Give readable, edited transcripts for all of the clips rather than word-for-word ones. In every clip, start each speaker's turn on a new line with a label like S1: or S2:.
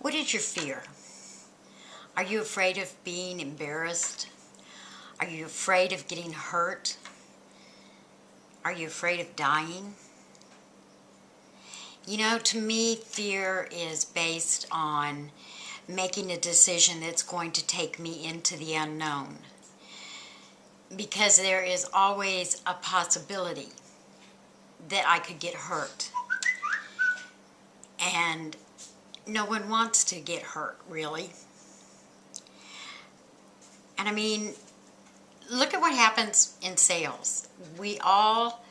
S1: What is your fear? Are you afraid of being embarrassed? Are you afraid of getting hurt? Are you afraid of dying? You know, to me, fear is based on making a decision that's going to take me into the unknown. Because there is always a possibility that I could get hurt. And no one wants to get hurt, really. And I mean, look at what happens in sales. We all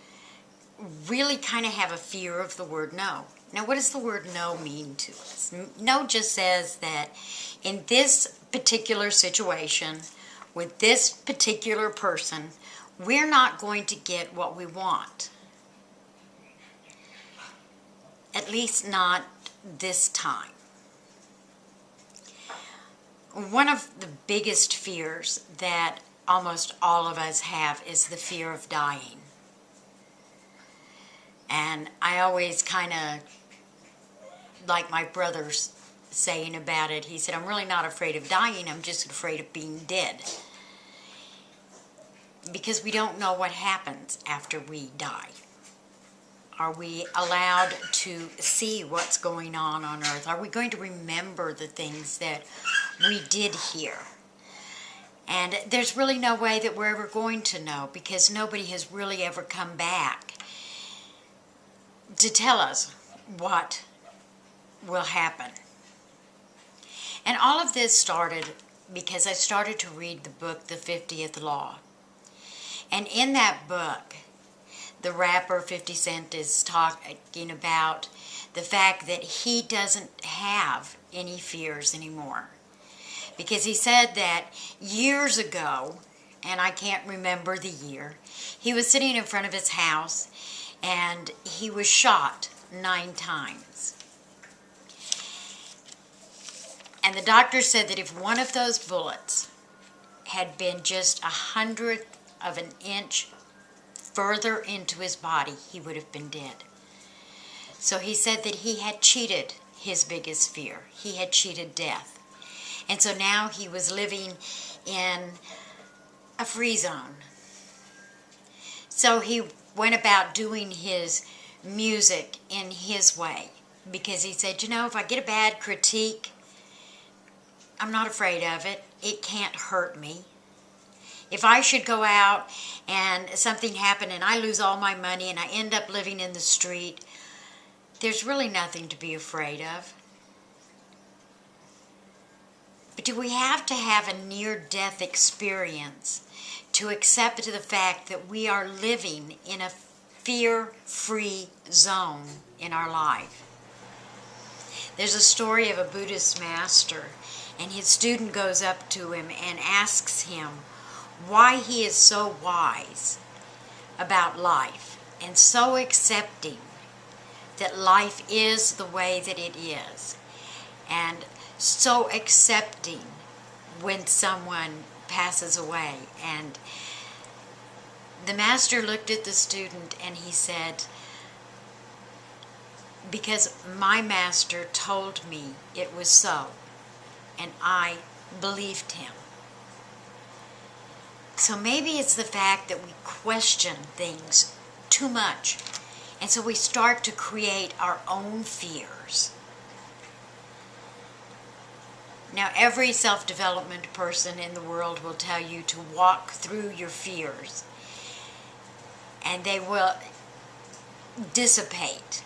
S1: really kind of have a fear of the word no. Now, what does the word no mean to us? No just says that in this particular situation, with this particular person, we're not going to get what we want. At least not this time. One of the biggest fears that almost all of us have is the fear of dying. And I always kind of like my brother's saying about it. He said, I'm really not afraid of dying, I'm just afraid of being dead. Because we don't know what happens after we die. Are we allowed to see what's going on earth? Are we going to remember the things that we did here? And there's really no way that we're ever going to know, because nobody has really ever come back to tell us what will happen. And all of this started because I started to read the book, The 50th Law. And in that book, the rapper 50 Cent is talking about the fact that he doesn't have any fears anymore. Because he said that years ago, and I can't remember the year, he was sitting in front of his house and he was shot 9 times. And the doctor said that if one of those bullets had been just 1/100 of an inch further into his body, he would have been dead. So he said that he had cheated his biggest fear. He had cheated death. And so now he was living in a free zone. So he went about doing his music in his way, because he said, you know, if I get a bad critique, I'm not afraid of it. It can't hurt me. If I should go out and something happen and I lose all my money and I end up living in the street, there's really nothing to be afraid of. But do we have to have a near-death experience to accept the fact that we are living in a fear-free zone in our life? There's a story of a Buddhist master, and his student goes up to him and asks him why he is so wise about life and so accepting that life is the way that it is, and so accepting when someone passes away. And the master looked at the student and he said, because my master told me it was so, and I believed him. So maybe it's the fact that we question things too much, and so we start to create our own fears. Now, every self-development person in the world will tell you to walk through your fears, and they will dissipate.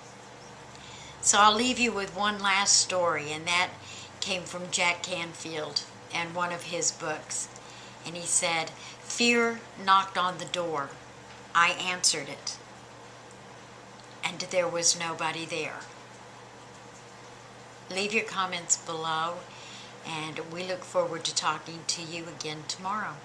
S1: So I'll leave you with one last story, and that came from Jack Canfield and one of his books. And he said, fear knocked on the door. I answered it. And there was nobody there. Leave your comments below, and we look forward to talking to you again tomorrow.